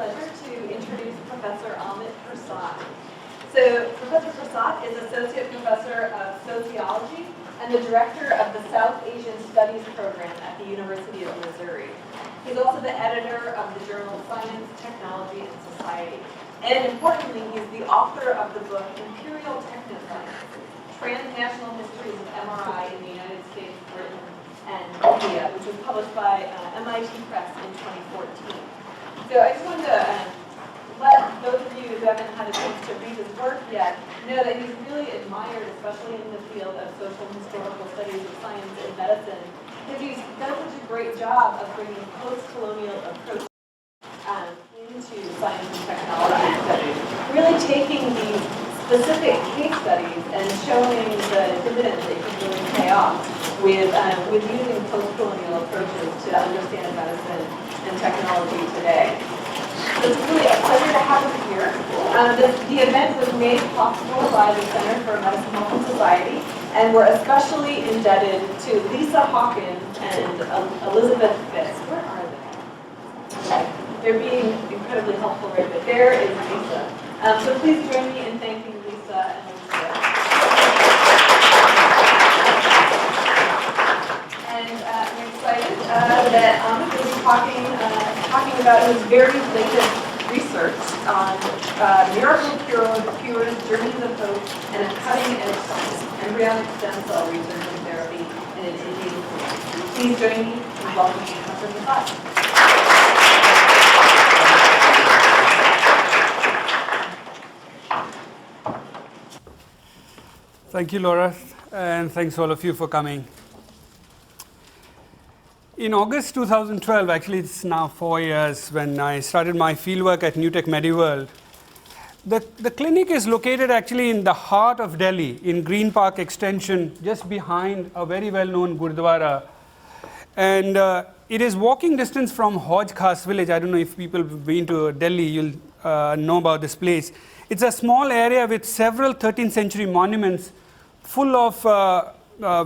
pleasure to introduce Professor Amit Prasad. So Professor Prasad is Associate Professor of Sociology and the Director of the South Asian Studies Program at the University of Missouri. He's also the editor of the journal Science, Technology, and Society. And importantly, he's the author of the book Imperial Technoscience, Transnational Histories of MRI in the United States, Britain, and India, which was published by MIT Press in 2014. So I just wanted to let those of you who haven't had a chance to read his work yet know that he's really admired, especially in the field of social and historical studies of science and medicine, because he's done such a great job of bringing post-colonial approaches into science and technology studies, really taking these specific case studies and showing the dividends they can really pay off with using post-colonial approaches to understand medicine and technology today. So it's really a pleasure to have him here. The event was made possible by the Center for Medicine, Health, and Society, and we're especially indebted to Lisa Hawkins and Elizabeth Fitz. Where are they? Okay. They're being incredibly helpful right there. There is Lisa. So please join me in thanking Lisa and Elizabeth. And I'm excited that Amit will be talking about his very latest research on miracle cures, journeys of hope, and a cutting-edge science, embryonic stem cell research and therapy in an Indian clinic. Please join me in welcoming Professor Prasad. Thank you, Laura, and thanks all of you for coming. In August 2012, actually it's now 4 years, when I started my fieldwork at New Tech MediWorld. The clinic is located actually in the heart of Delhi, in Green Park Extension, just behind a very well-known Gurdwara. And it is walking distance from Hoj Khas village. I don't know if people have been to Delhi, you'll know about this place. It's a small area with several 13th century monuments full of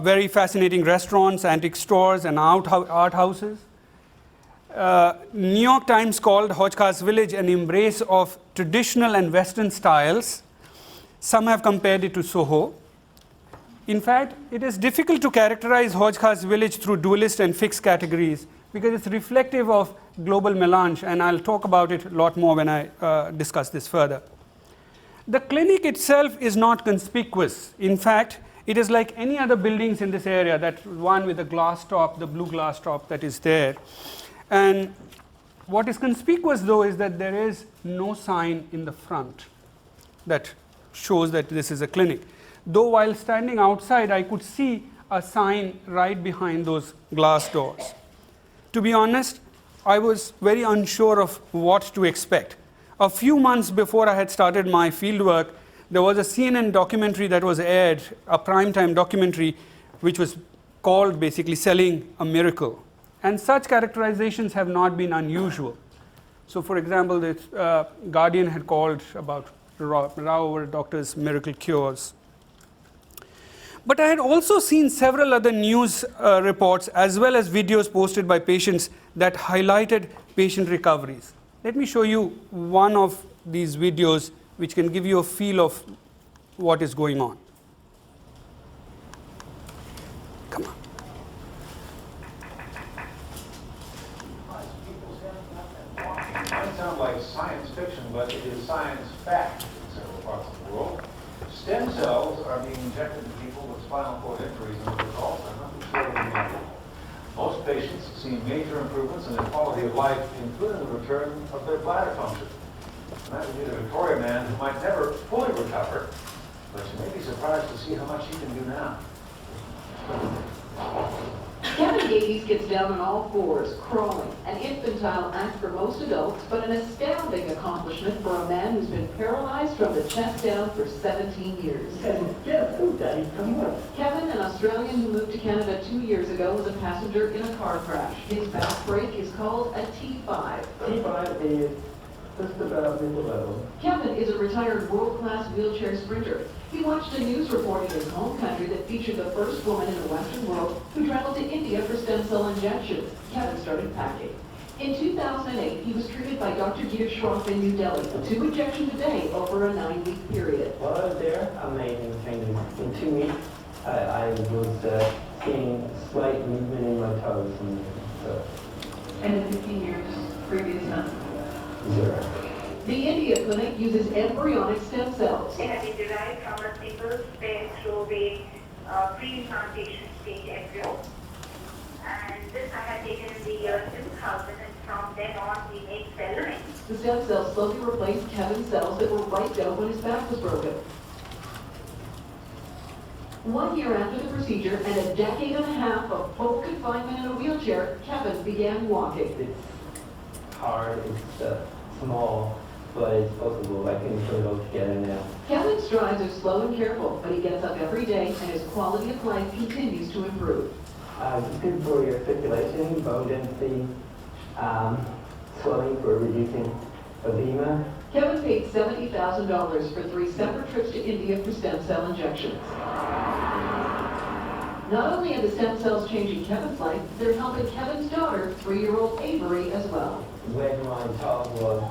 very fascinating restaurants, antique stores, and art houses. New York Times called Hoj Khas village an embrace of traditional and Western styles. Some have compared it to Soho. In fact, it is difficult to characterize Hoj Khas village through dualist and fixed categories because it's reflective of global melange, and I'll talk about it a lot more when I discuss this further. The clinic itself is not conspicuous. In fact, it is like any other buildings in this area, that one with the glass top, the blue glass top that is there. And what is conspicuous, though, is that there is no sign in the front that shows that this is a clinic. Though while standing outside, I could see a sign right behind those glass doors. To be honest, I was very unsure of what to expect. A few months before I had started my fieldwork, there was a CNN documentary that was aired, a primetime documentary, which was called basically Selling a Miracle. And such characterizations have not been unusual. So for example, the Guardian had called about Rao doctor's miracle cures. But I had also seen several other news reports as well as videos posted by patients that highlighted patient recoveries. Let me show you one of these videos which can give you a feel of what is going on. Come on. It might sound like science fiction, but it is science fact in several parts of the world. Stem cells are being injected to people with spinal cord injuries, and the results are nothing short of remarkable. Most patients see major improvements in their quality of life, including the return of their bladder function. And that would be the Victoria man who might never fully recover, but you may be surprised to see how much he can do now. Kevin Davies gets down on all fours, crawling, an infantile act for most adults, but an astounding accomplishment for a man who's been paralyzed from the chest down for 17 years. Kevin, an Australian who moved to Canada 2 years ago, was a passenger in a car crash. His back brake is called a T5. T5 is just about middle level. Kevin is a retired world-class wheelchair sprinter. He watched a news report in his home country that featured the first woman in the Western world who traveled to India for stem cell injections. Kevin started packing. In 2008, he was treated by Dr. Gita Shroff in New Delhi for 2 injections a day over a 9-week period. While I was there, amazing thing. In 2 weeks, I was seeing slight movement in my toes. And in 15 years, previous none. 0. The India clinic uses embryonic stem cells. They have been derived from a single stem through a pre-implantation stage embryo. And this I had taken in the year 2000, and from then on we make cell lines. The stem cells slowly replaced Kevin's cells that were wiped out when his back was broken. 1 year after the procedure and a decade and a half of full confinement in a wheelchair, Kevin began walking. It's hard, it's small, but it's possible. I can put it all together now. Kevin's strides are slow and careful, but he gets up every day and his quality of life continues to improve. It's good for your circulation, bone density, swelling for reducing edema. Kevin paid $70,000 for 3 separate trips to India for stem cell injections. Not only are the stem cells changing Kevin's life, they're helping Kevin's daughter, 3-year-old Avery, as well. When my child was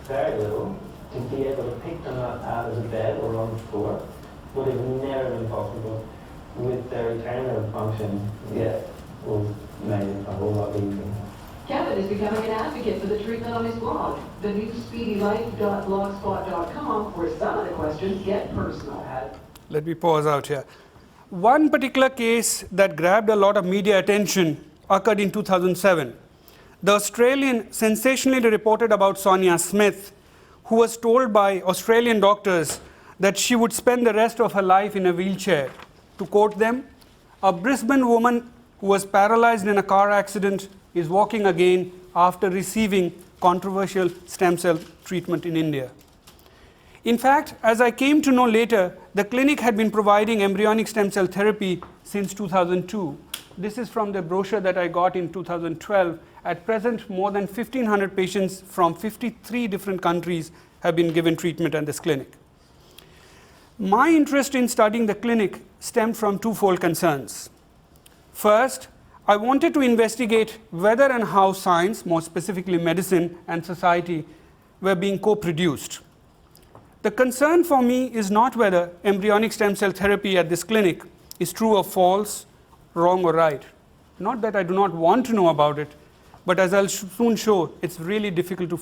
very little, to be able to pick them up out of the bed or on the floor would have never been possible. With their return function, it will make it a whole lot easier. Kevin is becoming an advocate for the treatment on his blog, thenewspeedylife.blogspot.com, where some of the questions get personal. Let me pause out here. One particular case that grabbed a lot of media attention occurred in 2007. The Australian sensationally reported about Sonia Smith, who was told by Australian doctors that she would spend the rest of her life in a wheelchair. To quote them, a Brisbane woman who was paralyzed in a car accident is walking again after receiving controversial stem cell treatment in India. In fact, as I came to know later, the clinic had been providing embryonic stem cell therapy since 2002. This is from the brochure that I got in 2012. At present, more than 1,500 patients from 53 different countries have been given treatment at this clinic. My interest in studying the clinic stemmed from twofold concerns. First, I wanted to investigate whether and how science, more specifically medicine and society, were being co-produced. The concern for me is not whether embryonic stem cell therapy at this clinic is true or false, wrong or right. Not that I do not want to know about it, but as I'll soon show, it's really difficult to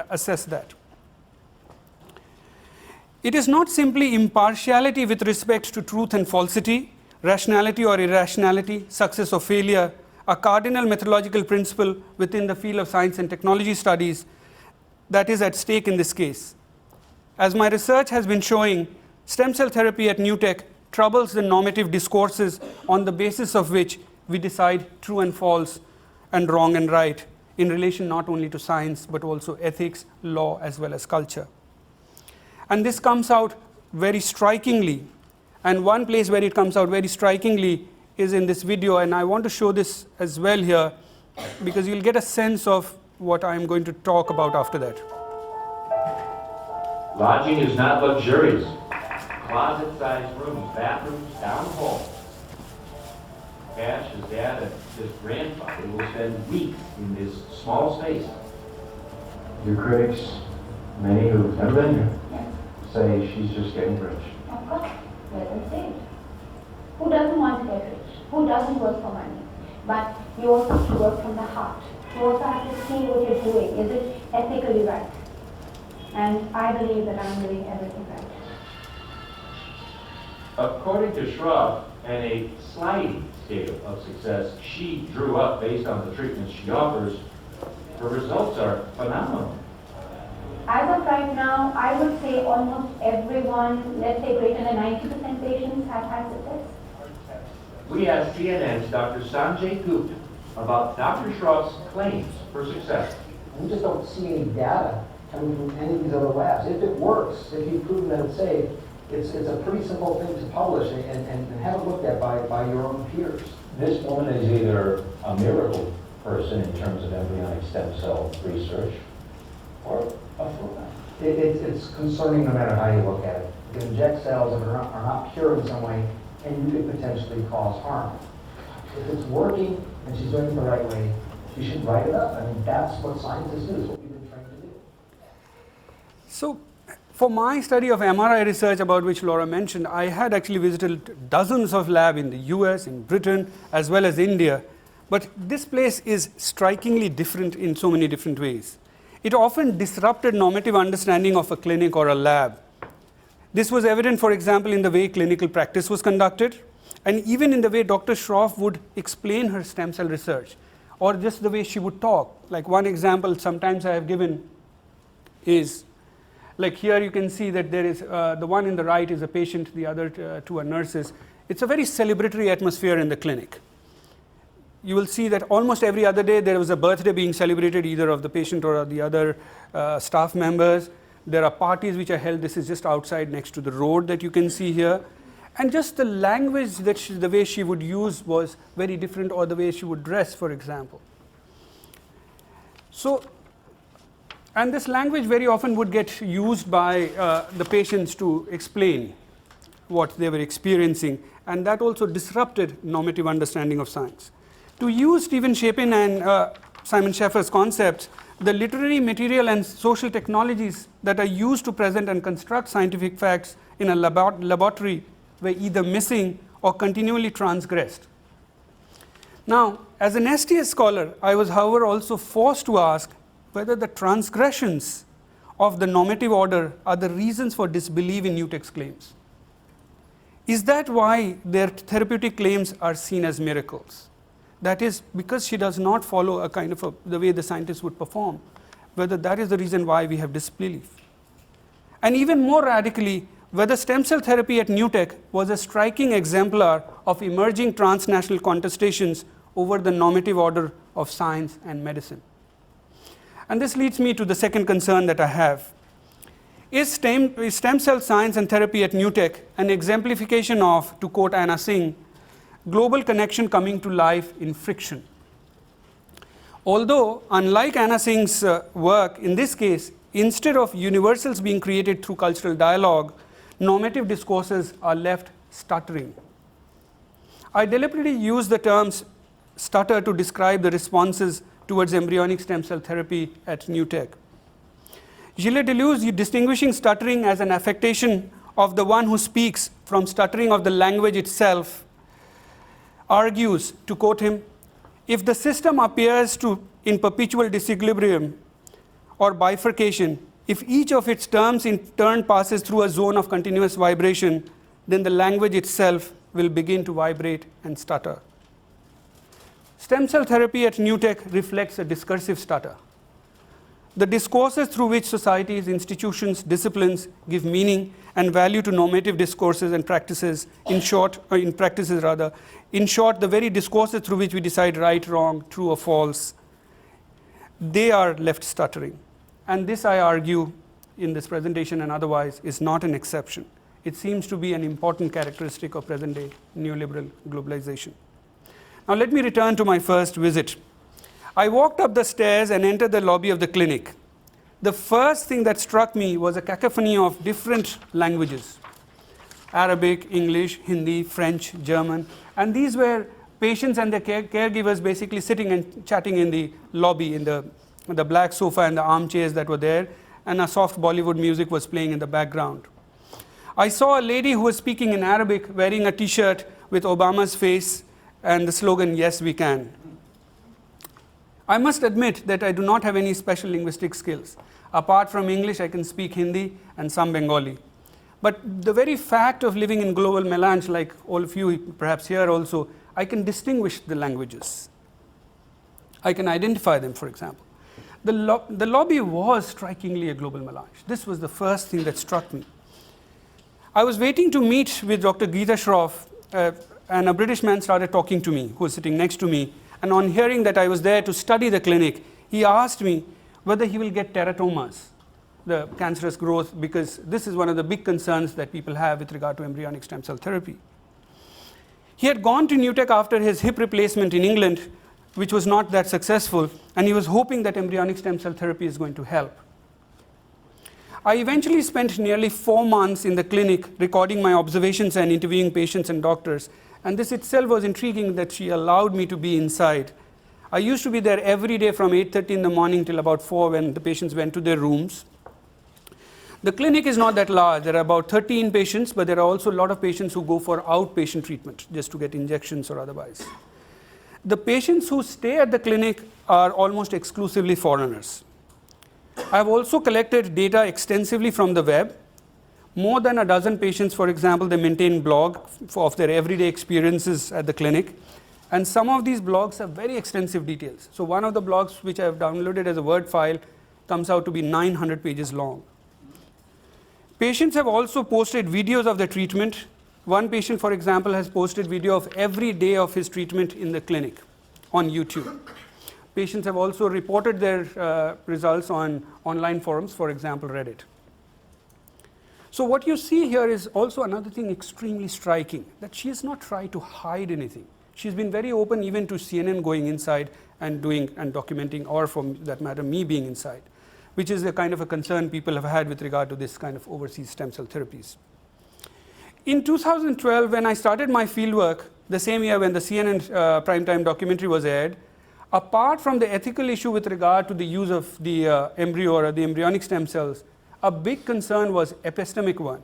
assess that. It is not simply impartiality with respect to truth and falsity, rationality or irrationality, success or failure, a cardinal methodological principle within the field of science and technology studies that is at stake in this case. As my research has been showing, stem cell therapy at NewTech troubles the normative discourses on the basis of which we decide true and false and wrong and right in relation not only to science but also ethics, law, as well as culture. And this comes out very strikingly. And one place where it comes out very strikingly is in this video, and I want to show this as well here because you'll get a sense of what I'm going to talk about after that. Lodging is not luxurious. Closet-sized rooms, bathrooms, down the hall. Cash, his dad, and his grandfather will spend weeks in this small space. Your critics, many who've never been here, say she's just getting rich. Of course, let them say it. Who doesn't want to get rich? Who doesn't work for money? But you also have to work from the heart. You also have to see what you're doing. Is it ethically right? And I believe that I'm doing everything right. According to Shroff, and a sliding scale of success she drew up based on the treatments she offers, her results are phenomenal. As of right now, I would say almost everyone, let's say greater than 90% patients have had success. We asked CNN's Dr. Sanjay Gupta about Dr. Shroff's claims for success. We just don't see any data coming from any of these other labs. If it works, if you've proven that it's safe, it's a pretty simple thing to publish and have it looked at by your own peers. This woman is either a miracle person in terms of embryonic stem cell research or a fraud. It's concerning no matter how you look at it. You inject cells that are not pure in some way, and you could potentially cause harm. If it's working and she's doing it the right way, you should write it up. I mean, that's what scientists do, is what we've been trained to do. So, for my study of MRI research, about which Laura mentioned, I had actually visited dozens of labs in the US, in Britain, as well as India. But this place is strikingly different in so many different ways. It often disrupted normative understanding of a clinic or a lab. This was evident, for example, in the way clinical practice was conducted, and even in the way Dr. Schroff would explain her stem cell research, or just the way she would talk. Like one example sometimes I have given is, like here you can see that there is, the one in the right is a patient, the other two are nurses. It's a very celebratory atmosphere in the clinic. You will see that almost every other day there was a birthday being celebrated, either of the patient or the other staff members. There are parties which are held. This is just outside next to the road that you can see here. And just the language, that the way she would use was very different, or the way she would dress, for example. So, and this language very often would get used by the patients to explain what they were experiencing, and that also disrupted normative understanding of science. To use Stephen Shapin and Simon Scheffer's concepts, the literary material and social technologies that are used to present and construct scientific facts in a laboratory were either missing or continually transgressed. Now, as an STS scholar, I was, however, also forced to ask whether the transgressions of the normative order are the reasons for disbelief in Newtek's claims. Is that why their therapeutic claims are seen as miracles? That is, because she does not follow a kind of the way the scientists would perform, whether that is the reason why we have disbelief. And even more radically, whether stem cell therapy at Newtek was a striking exemplar of emerging transnational contestations over the normative order of science and medicine. And this leads me to the second concern that I have. Is stem cell science and therapy at Newtek an exemplification of, to quote Anna Singh, global connection coming to life in friction? Although, unlike Anna Singh's work, in this case, instead of universals being created through cultural dialogue, normative discourses are left stuttering. I deliberately use the terms stutter to describe the responses towards embryonic stem cell therapy at Newtek. Gilles Deleuze, distinguishing stuttering as an affectation of the one who speaks from stuttering of the language itself, argues, to quote him, if the system appears in perpetual disequilibrium or bifurcation, if each of its terms in turn passes through a zone of continuous vibration, then the language itself will begin to vibrate and stutter. Stem cell therapy at Newtek reflects a discursive stutter. The discourses through which societies, institutions, disciplines give meaning and value to normative discourses and practices, in short, the very discourses through which we decide right, wrong, true or false, they are left stuttering. And this, I argue, in this presentation and otherwise, is not an exception. It seems to be an important characteristic of present-day neoliberal globalization. Now let me return to my first visit. I walked up the stairs and entered the lobby of the clinic. The first thing that struck me was a cacophony of different languages: Arabic, English, Hindi, French, German, and these were patients and their caregivers basically sitting and chatting in the lobby, in the black sofa and the armchairs that were there, and a soft Bollywood music was playing in the background. I saw a lady who was speaking in Arabic wearing a t-shirt with Obama's face and the slogan, "Yes, we can." I must admit that I do not have any special linguistic skills. Apart from English, I can speak Hindi and some Bengali. But the very fact of living in global melange, like all of you perhaps here also, I can distinguish the languages. I can identify them, for example. The lobby was strikingly a global melange. This was the first thing that struck me. I was waiting to meet with Dr. Geeta Shroff, and a British man started talking to me, who was sitting next to me. And on hearing that I was there to study the clinic, he asked me whether he will get teratomas, the cancerous growth, because this is one of the big concerns that people have with regard to embryonic stem cell therapy. He had gone to Newtek after his hip replacement in England, which was not that successful, and he was hoping that embryonic stem cell therapy is going to help. I eventually spent nearly 4 months in the clinic recording my observations and interviewing patients and doctors, and this itself was intriguing that she allowed me to be inside. I used to be there every day from 8:30 in the morning till about 4 when the patients went to their rooms. The clinic is not that large. There are about 13 patients, but there are also a lot of patients who go for outpatient treatment just to get injections or otherwise. The patients who stay at the clinic are almost exclusively foreigners. I have also collected data extensively from the web. More than a dozen patients, for example, they maintain blog of their everyday experiences at the clinic. And some of these blogs have very extensive details. So one of the blogs which I have downloaded as a Word file comes out to be 900 pages long. Patients have also posted videos of their treatment. One patient, for example, has posted video of every day of his treatment in the clinic on YouTube. Patients have also reported their results on online forums, for example, Reddit. So what you see here is also another thing extremely striking, that she has not tried to hide anything. She's been very open even to CNN going inside and doing and documenting, or for that matter, me being inside, which is the kind of a concern people have had with regard to this kind of overseas stem cell therapies. In 2012, when I started my fieldwork, the same year when the CNN primetime documentary was aired, apart from the ethical issue with regard to the use of the embryo or the embryonic stem cells, a big concern was epistemic one.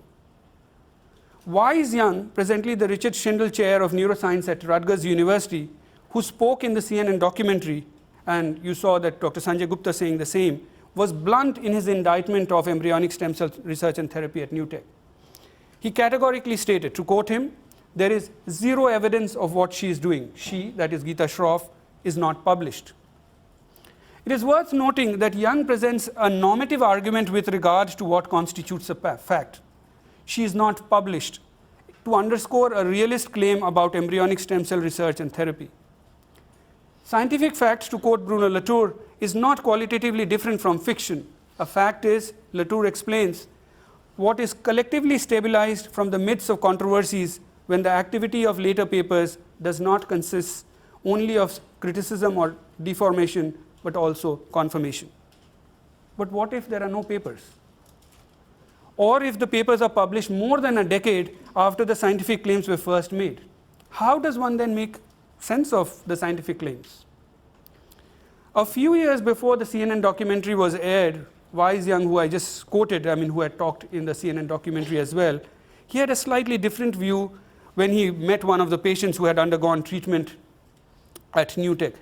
Wise Young, presently the Richard Schindel Chair of Neuroscience at Rutgers University, who spoke in the CNN documentary, and you saw that Dr. Sanjay Gupta saying the same, was blunt in his indictment of embryonic stem cell research and therapy at NewTek. He categorically stated, to quote him, "There is zero evidence of what she is doing. She, that is Geeta Shroff, is not published." It is worth noting that Young presents a normative argument with regard to what constitutes a fact. She is not published, to underscore a realist claim about embryonic stem cell research and therapy. Scientific fact, to quote Bruno Latour, is not qualitatively different from fiction. A fact is, Latour explains, what is collectively stabilized from the midst of controversies when the activity of later papers does not consist only of criticism or deformation, but also confirmation. But what if there are no papers? Or if the papers are published more than a decade after the scientific claims were first made? How does one then make sense of the scientific claims? A few years before the CNN documentary was aired, Wise Young, who I just quoted, who had talked in the CNN documentary as well, he had a slightly different view when he met one of the patients who had undergone treatment at NewTek.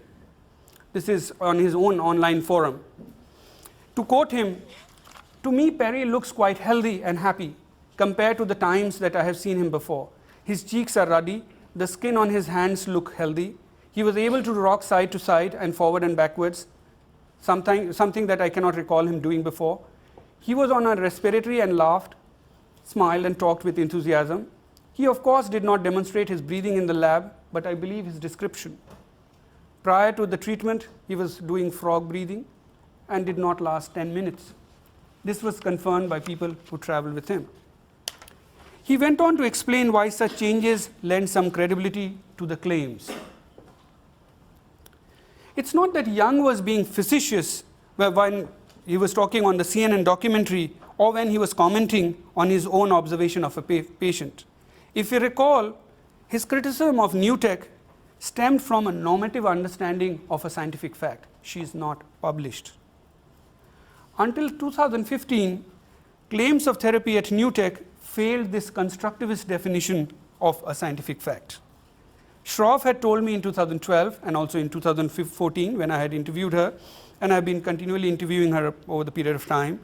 This is on his own online forum. To quote him, "To me, Perry looks quite healthy and happy compared to the times that I have seen him before. His cheeks are ruddy, the skin on his hands look healthy. He was able to rock side to side and forward and backwards, something that I cannot recall him doing before. He was on a respiratory and laughed, smiled and talked with enthusiasm. He of course did not demonstrate his breathing in the lab, but I believe his description. Prior to the treatment, he was doing frog breathing and did not last 10 minutes. This was confirmed by people who traveled with him." He went on to explain why such changes lend some credibility to the claims. It's not that Young was being facetious when he was talking on the CNN documentary or when he was commenting on his own observation of a patient. If you recall, his criticism of NewTek stemmed from a normative understanding of a scientific fact. She is not published. Until 2015, claims of therapy at NewTek failed this constructivist definition of a scientific fact. Shroff had told me in 2012 and also in 2014 when I had interviewed her, and I've been continually interviewing her over the period of time,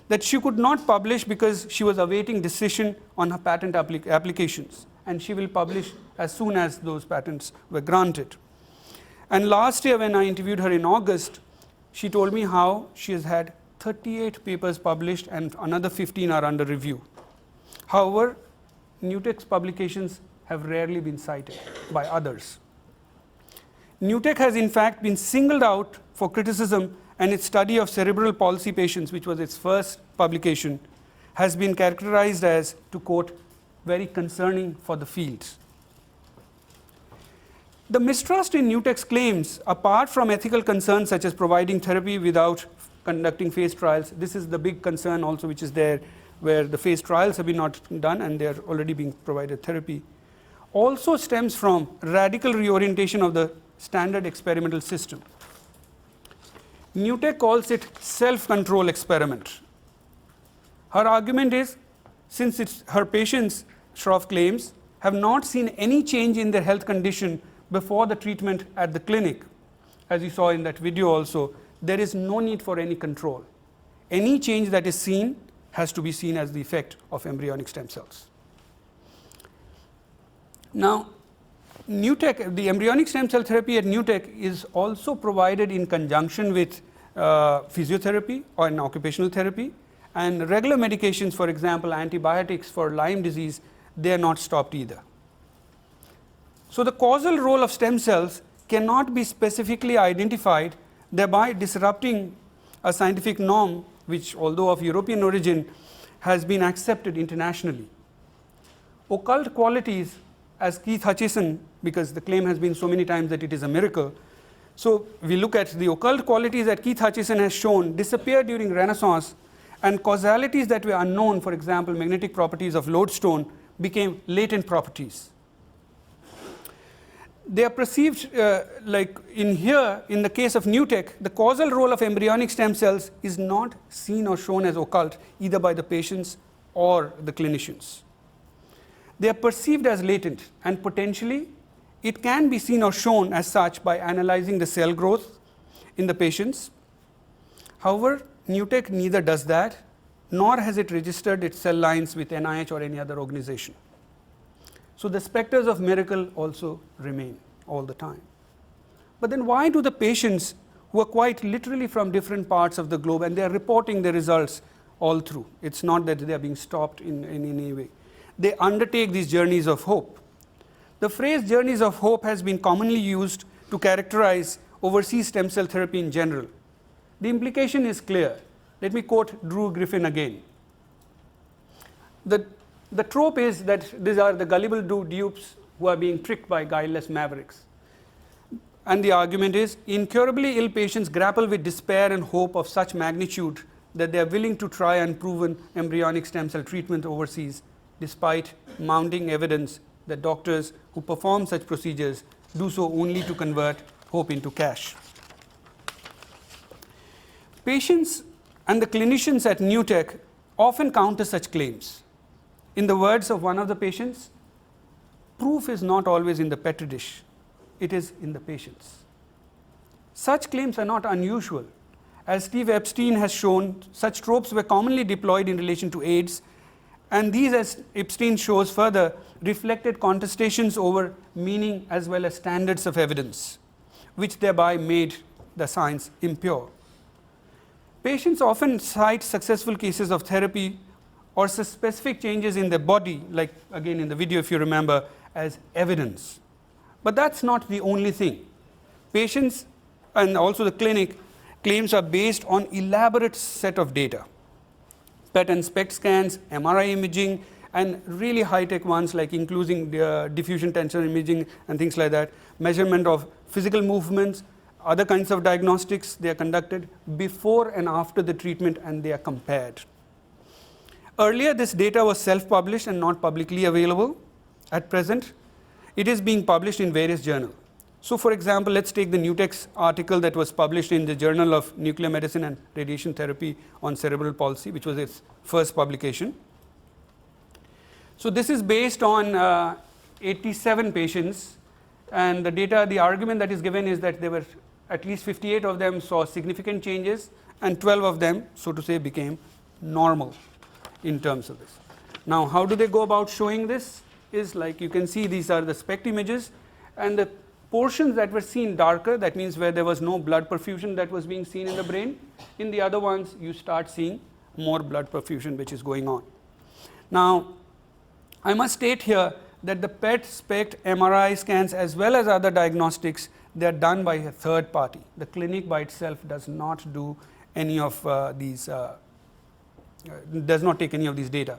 that she could not publish because she was awaiting decision on her patent applications, and she will publish as soon as those patents were granted. And last year when I interviewed her in August, she told me how she has had 38 papers published and another 15 are under review. However, NewTek's publications have rarely been cited by others. NewTek has in fact been singled out for criticism, and its study of cerebral palsy patients, which was its first publication, has been characterized as, to quote, "very concerning for the field." The mistrust in NewTek's claims, apart from ethical concerns such as providing therapy without conducting phase trials, this is the big concern also which is there, where the phase trials have been not done and they are already being provided therapy, also stems from radical reorientation of the standard experimental system. Newtek calls it self-control experiment. Her argument is, since her patients, Shroff claims, have not seen any change in their health condition before the treatment at the clinic, as you saw in that video also, there is no need for any control. Any change that is seen has to be seen as the effect of embryonic stem cells. Now, Newtek, the embryonic stem cell therapy at Newtek is also provided in conjunction with physiotherapy or an occupational therapy, and regular medications, for example, antibiotics for Lyme disease, they are not stopped either. So the causal role of stem cells cannot be specifically identified, thereby disrupting a scientific norm which, although of European origin, has been accepted internationally. Occult qualities, as Keith Hutchison, because the claim has been so many times that it is a miracle, so we look at the occult qualities that Keith Hutchison has shown disappear during Renaissance, and causalities that were unknown, for example, magnetic properties of lodestone, became latent properties. They are perceived like in here, in the case of Newtek, the causal role of embryonic stem cells is not seen or shown as occult either by the patients or the clinicians. They are perceived as latent, and potentially it can be seen or shown as such by analyzing the cell growth in the patients. However, Newtek neither does that, nor has it registered its cell lines with NIH or any other organization. So the specters of miracle also remain all the time. But then why do the patients, who are quite literally from different parts of the globe, and they are reporting the results all through, it's not that they are being stopped in any way, they undertake these journeys of hope. The phrase journeys of hope has been commonly used to characterize overseas stem cell therapy in general. The implication is clear. Let me quote Drew Griffin again. The trope is that these are the gullible dupes who are being tricked by guileless mavericks. And the argument is, incurably ill patients grapple with despair and hope of such magnitude that they are willing to try unproven embryonic stem cell treatment overseas, despite mounting evidence that doctors who perform such procedures do so only to convert hope into cash. Patients and the clinicians at Newtek often counter such claims. In the words of one of the patients, proof is not always in the petri dish, it is in the patients. Such claims are not unusual. As Steve Epstein has shown, such tropes were commonly deployed in relation to AIDS, and these, as Epstein shows further, reflected contestations over meaning as well as standards of evidence, which thereby made the science impure. Patients often cite successful cases of therapy or specific changes in their body, like again in the video if you remember, as evidence. But that's not the only thing. Patients and also the clinic claims are based on elaborate set of data. PET and SPECT scans, MRI imaging, and really high-tech ones like including diffusion tensor imaging and things like that, measurement of physical movements, other kinds of diagnostics, they are conducted before and after the treatment, and they are compared. Earlier, this data was self-published and not publicly available. At present, it is being published in various journals. So for example, let's take the Newtek's article that was published in the Journal of Nuclear Medicine and Radiation Therapy on Cerebral Palsy, which was its first publication. So this is based on 87 patients, and the data, the argument that is given is that there were at least 58 of them saw significant changes, and 12 of them, so to say, became normal in terms of this. Now, how do they go about showing this? Is like you can see these are the SPECT images, and the portions that were seen darker, that means where there was no blood perfusion that was being seen in the brain. In the other ones, you start seeing more blood perfusion which is going on. Now, I must state here that the PET, SPECT, MRI scans as well as other diagnostics, they are done by a third party. The clinic by itself does not do any of these, does not take any of these data.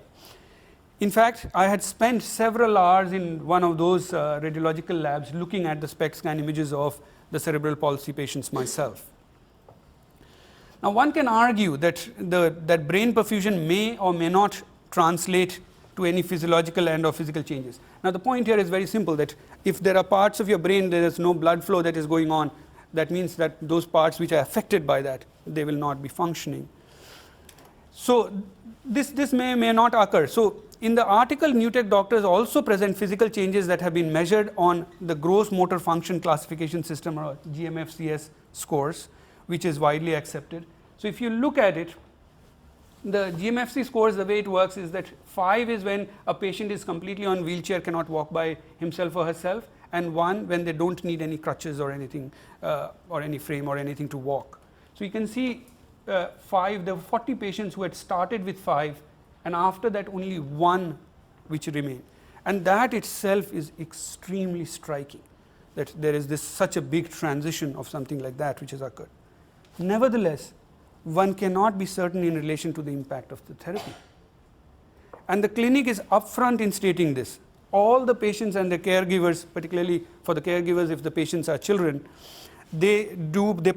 In fact, I had spent several hours in one of those radiological labs looking at the SPECT scan images of the cerebral palsy patients myself. Now, one can argue that that brain perfusion may or may not translate to any physiological and or physical changes. Now the point here is very simple, that if there are parts of your brain there is no blood flow that is going on, that means that those parts which are affected by that, they will not be functioning. So this may not occur. So in the article, Newtek doctors also present physical changes that have been measured on the gross motor function classification system, or GMFCS scores, which is widely accepted. So if you look at it, the GMFC scores, the way it works is that 5 is when a patient is completely on wheelchair, cannot walk by himself or herself, and 1 when they don't need any crutches or anything, or any frame or anything to walk. So you can see 5, there were 40 patients who had started with 5, and after that only 1 which remained. And that itself is extremely striking, that there is such a big transition of something like that which has occurred. Nevertheless, one cannot be certain in relation to the impact of the therapy. And the clinic is upfront in stating this. All the patients and the caregivers, particularly for the caregivers if the patients are children, they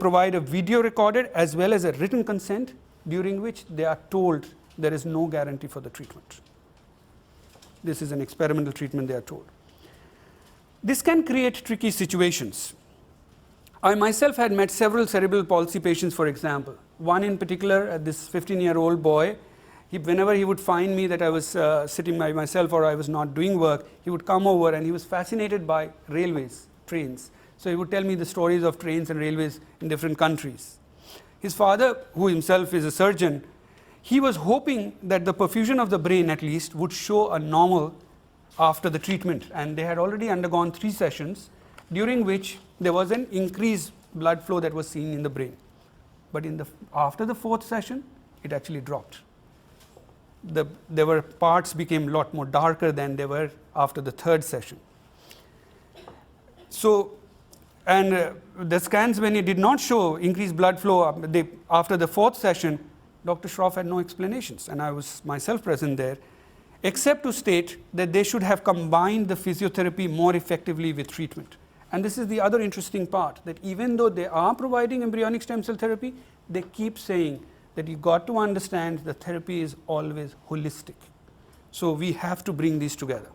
provide a video recorded as well as a written consent, during which they are told there is no guarantee for the treatment. This is an experimental treatment, they are told. This can create tricky situations. I myself had met several cerebral palsy patients, for example. One in particular, this 15-year-old boy, whenever he would find me that I was sitting by myself or I was not doing work, he would come over, and he was fascinated by railways, trains. So he would tell me the stories of trains and railways in different countries. His father, who himself is a surgeon, he was hoping that the perfusion of the brain at least would show a normal after the treatment, and they had already undergone 3 sessions, during which there was an increased blood flow that was seen in the brain. But after the 4th session, it actually dropped. There were parts became a lot more darker than they were after the 3rd session. So, and the scans, when it did not show increased blood flow after the 4th session, Dr. Schroff had no explanations, and I was myself present there, except to state that they should have combined the physiotherapy more effectively with treatment. And this is the other interesting part, that even though they are providing embryonic stem cell therapy, they keep saying that you got to understand the therapy is always holistic. So we have to bring these together.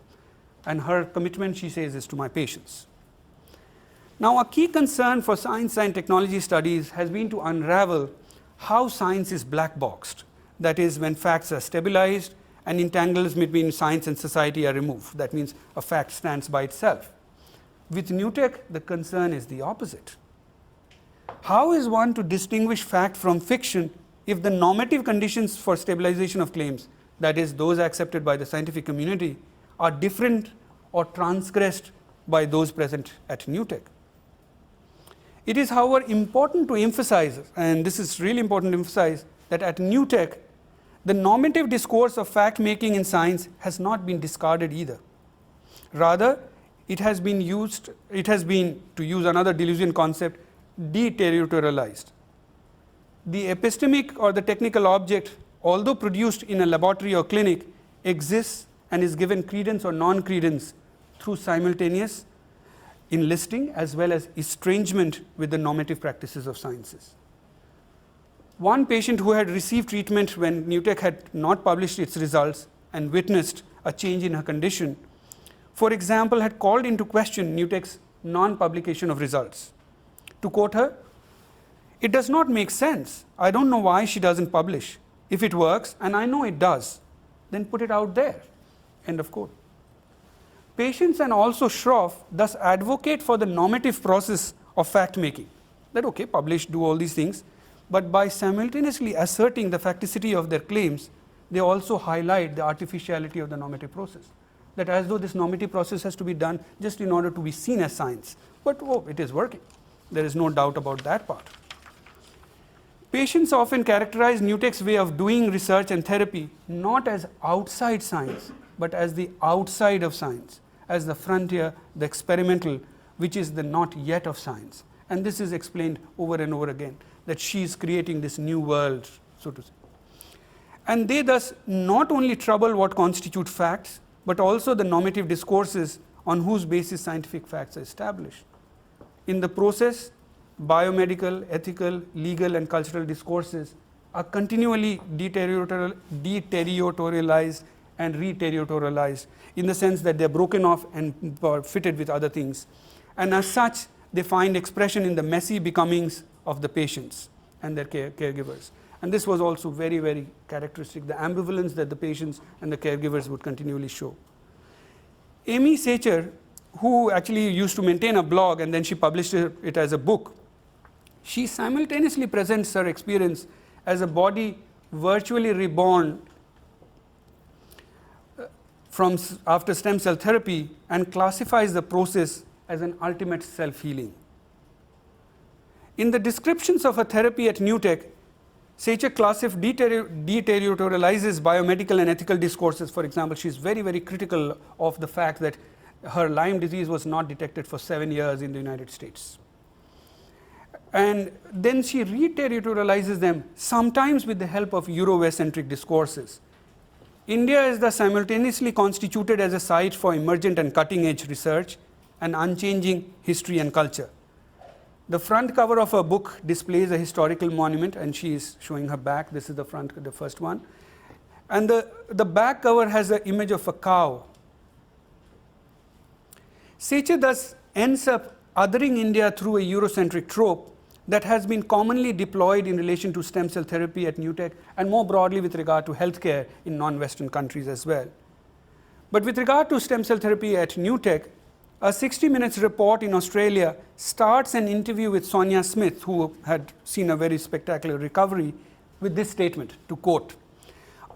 And her commitment, she says, is to my patients. Now, a key concern for science and technology studies has been to unravel how science is black boxed. That is, when facts are stabilized and entanglements between science and society are removed. That means a fact stands by itself. With Newtek, the concern is the opposite. How is one to distinguish fact from fiction if the normative conditions for stabilization of claims, that is, those accepted by the scientific community, are different or transgressed by those present at Newtek? It is, however, important to emphasize, and this is really important to emphasize, that at Newtek, the normative discourse of fact-making in science has not been discarded either. Rather, it has been, to use another delusion concept, deterritorialized. The epistemic or the technical object, although produced in a laboratory or clinic, exists and is given credence or non-credence through simultaneous enlisting as well as estrangement with the normative practices of sciences. One patient who had received treatment when Newtek had not published its results and witnessed a change in her condition, for example, had called into question Newtek's non-publication of results. To quote her, "It does not make sense. I don't know why she doesn't publish. If it works, and I know it does, then put it out there." End of quote. Patients and also Schroff thus advocate for the normative process of fact-making. That, okay, publish, do all these things, but by simultaneously asserting the facticity of their claims, they also highlight the artificiality of the normative process. That as though this normative process has to be done just in order to be seen as science. But it is working. There is no doubt about that part. Patients often characterize Newtek's way of doing research and therapy not as outside science, but as the outside of science, as the frontier, the experimental, which is the not yet of science. And this is explained over and over again, that she is creating this new world, so to say. And they thus not only trouble what constitute facts, but also the normative discourses on whose basis scientific facts are established. In the process, biomedical, ethical, legal, and cultural discourses are continually deterritorialized and re-territorialized in the sense that they're broken off and fitted with other things. And as such, they find expression in the messy becomings of the patients and their caregivers. And this was also very, very characteristic, the ambivalence that the patients and the caregivers would continually show. Amy Sacher, who actually used to maintain a blog and then she published it as a book, she simultaneously presents her experience as a body virtually reborn after stem cell therapy and classifies the process as an ultimate self-healing. In the descriptions of her therapy at NewTech, Sacher deterritorializes biomedical and ethical discourses. For example, she's very, very critical of the fact that her Lyme disease was not detected for 7 years in the United States. And then she re-territorializes them, sometimes with the help of Euro-West-centric discourses. India is thus simultaneously constituted as a site for emergent and cutting-edge research and unchanging history and culture. The front cover of her book displays a historical monument, and she is showing her back. This is the first one. And the back cover has the image of a cow. Sacher thus ends up othering India through a Eurocentric trope that has been commonly deployed in relation to stem cell therapy at NewTech and more broadly with regard to healthcare in non-Western countries as well. But with regard to stem cell therapy at NewTech, a 60 Minutes report in Australia starts an interview with Sonia Smith, who had seen a very spectacular recovery, with this statement, to quote,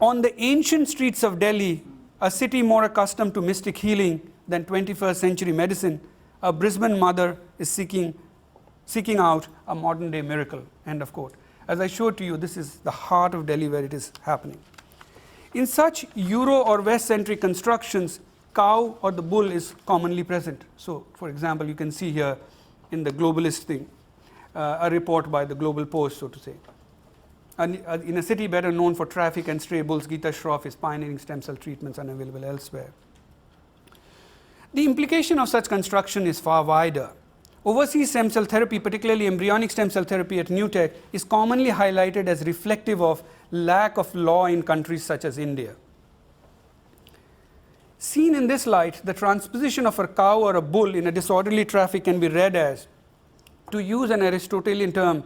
"On the ancient streets of Delhi, a city more accustomed to mystic healing than 21st century medicine, a Brisbane mother is seeking out a modern day miracle," end of quote. As I showed to you, this is the heart of Delhi where it is happening. In such Euro or West-centric constructions, cow or the bull is commonly present. So, for example, you can see here in the globalist thing, a report by the Global Post, so to say. And in a city better known for traffic and stray bulls, Geeta Shroff is pioneering stem cell treatments unavailable elsewhere. The implication of such construction is far wider. Overseas stem cell therapy, particularly embryonic stem cell therapy at NewTech, is commonly highlighted as reflective of lack of law in countries such as India. Seen in this light, the transposition of a cow or a bull in a disorderly traffic can be read as, to use an Aristotelian term,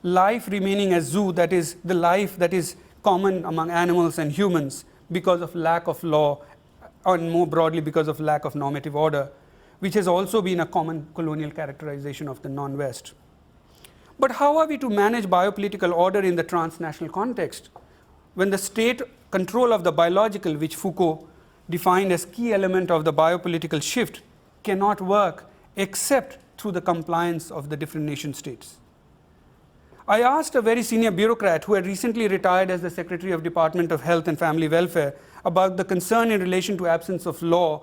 life remaining as zoo, that is, the life that is common among animals and humans because of lack of law, or more broadly because of lack of normative order, which has also been a common colonial characterization of the non-West. But how are we to manage biopolitical order in the transnational context when the state control of the biological, which Foucault defined as key element of the biopolitical shift, cannot work except through the compliance of the different nation states? I asked a very senior bureaucrat who had recently retired as the Secretary of Department of Health and Family Welfare about the concern in relation to absence of law,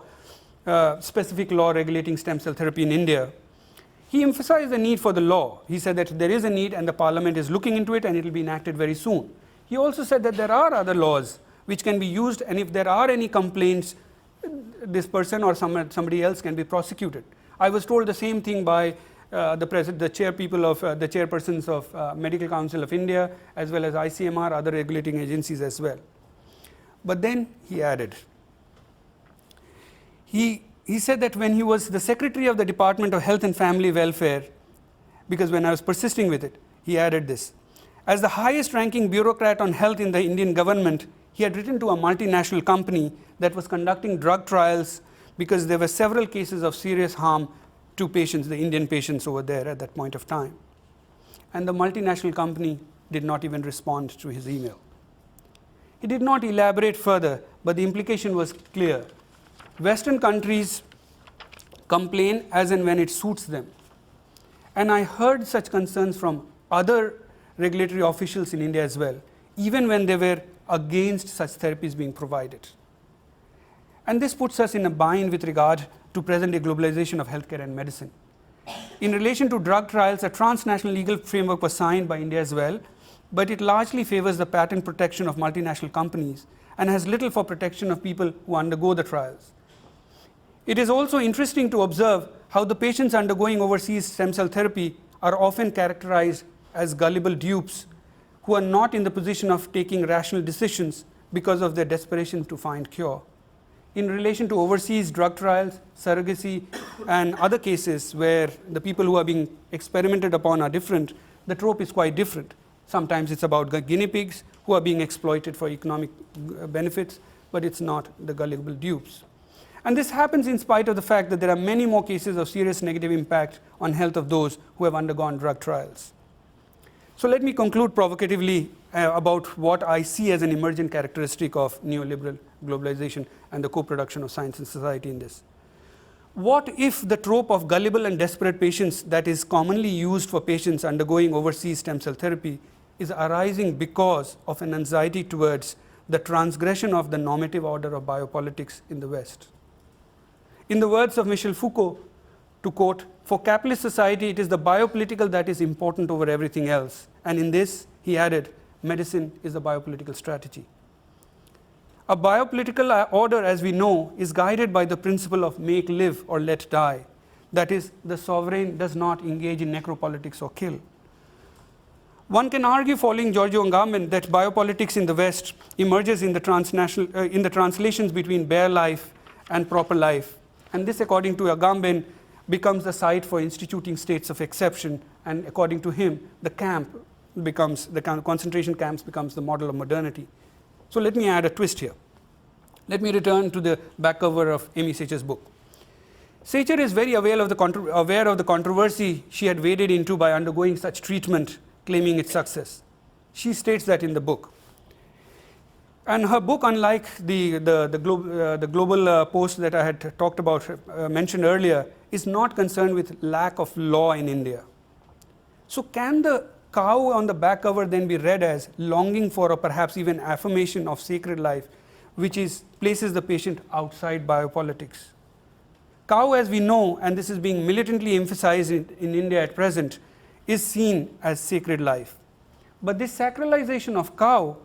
specific law regulating stem cell therapy in India. He emphasized the need for the law. He said that there is a need and the parliament is looking into it and it will be enacted very soon. He also said that there are other laws which can be used, and if there are any complaints, this person or somebody else can be prosecuted. I was told the same thing by the chairpersons of Medical Council of India, as well as ICMR, other regulating agencies as well. But then he added, he said that when he was the Secretary of the Department of Health and Family Welfare, because when I was persisting with it, he added this, as the highest ranking bureaucrat on health in the Indian government, he had written to a multinational company that was conducting drug trials because there were several cases of serious harm to patients, the Indian patients over there at that point of time. And the multinational company did not even respond to his email. He did not elaborate further, but the implication was clear. Western countries complain as and when it suits them. And I heard such concerns from other regulatory officials in India as well, even when they were against such therapies being provided. And this puts us in a bind with regard to present-day globalization of healthcare and medicine. In relation to drug trials, a transnational legal framework was signed by India as well, but it largely favors the patent protection of multinational companies and has little for protection of people who undergo the trials. It is also interesting to observe how the patients undergoing overseas stem cell therapy are often characterized as gullible dupes who are not in the position of taking rational decisions because of their desperation to find cure. In relation to overseas drug trials, surrogacy, and other cases where the people who are being experimented upon are different, the trope is quite different. Sometimes it's about guinea pigs who are being exploited for economic benefits, but it's not the gullible dupes. And this happens in spite of the fact that there are many more cases of serious negative impact on health of those who have undergone drug trials. So let me conclude provocatively about what I see as an emergent characteristic of neoliberal globalization and the co-production of science and society in this. What if the trope of gullible and desperate patients that is commonly used for patients undergoing overseas stem cell therapy is arising because of an anxiety towards the transgression of the normative order of biopolitics in the West? In the words of Michel Foucault, to quote, "For capitalist society, it is the biopolitical that is important over everything else." And in this, he added, medicine is the biopolitical strategy. A biopolitical order, as we know, is guided by the principle of make live or let die. That is, the sovereign does not engage in necropolitics or kill. One can argue, following Giorgio Agamben, that biopolitics in the West emerges in the translations between bare life and proper life. And this, according to Agamben, becomes the site for instituting states of exception. And according to him, the concentration camps becomes the model of modernity. So let me add a twist here. Let me return to the back cover of Amy Sacher's book. Sacher is very aware of the controversy she had waded into by undergoing such treatment, claiming its success. She states that in the book. And her book, unlike the global post that I had talked about, mentioned earlier, is not concerned with lack of law in India. So can the cow on the back cover then be read as longing for or perhaps even affirmation of sacred life, which places the patient outside biopolitics? Cow, as we know, and this is being militantly emphasized in India at present, is seen as sacred life. But this sacralization of cow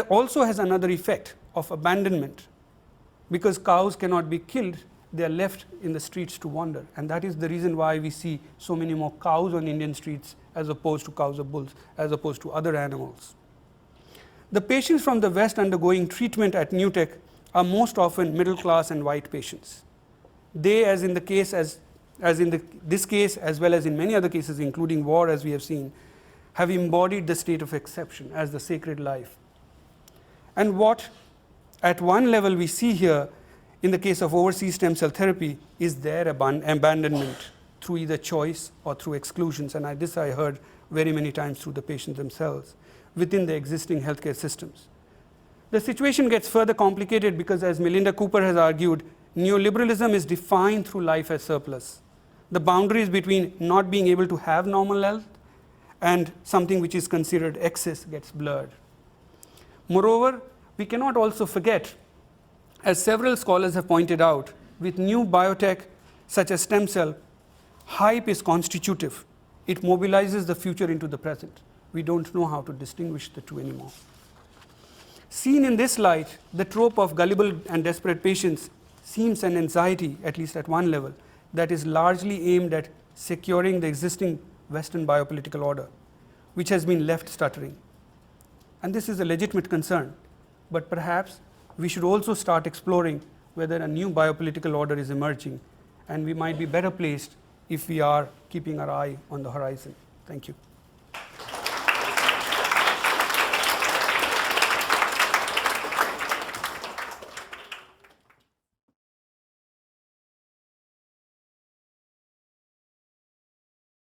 also has another effect of abandonment. Because cows cannot be killed, they are left in the streets to wander. And that is the reason why we see so many more cows on Indian streets as opposed to cows or bulls, as opposed to other animals. The patients from the West undergoing treatment at Newtech are most often middle class and white patients. They, as in this case, as well as in many other cases, including war, as we have seen, have embodied the state of exception as the sacred life. And what, at one level, we see here in the case of overseas stem cell therapy is their abandonment through either choice or through exclusions. And this I heard very many times through the patients themselves within the existing healthcare systems. The situation gets further complicated because, as Melinda Cooper has argued, neoliberalism is defined through life as surplus. The boundaries between not being able to have normal health and something which is considered excess gets blurred. Moreover, we cannot also forget, as several scholars have pointed out, with new biotech such as stem cell, hype is constitutive. It mobilizes the future into the present. We don't know how to distinguish the two anymore. Seen in this light, the trope of gullible and desperate patients seems an anxiety, at least at one level, that is largely aimed at securing the existing Western biopolitical order, which has been left stuttering. And this is a legitimate concern, but perhaps we should also start exploring whether a new biopolitical order is emerging, and we might be better placed if we are keeping our eye on the horizon. Thank you.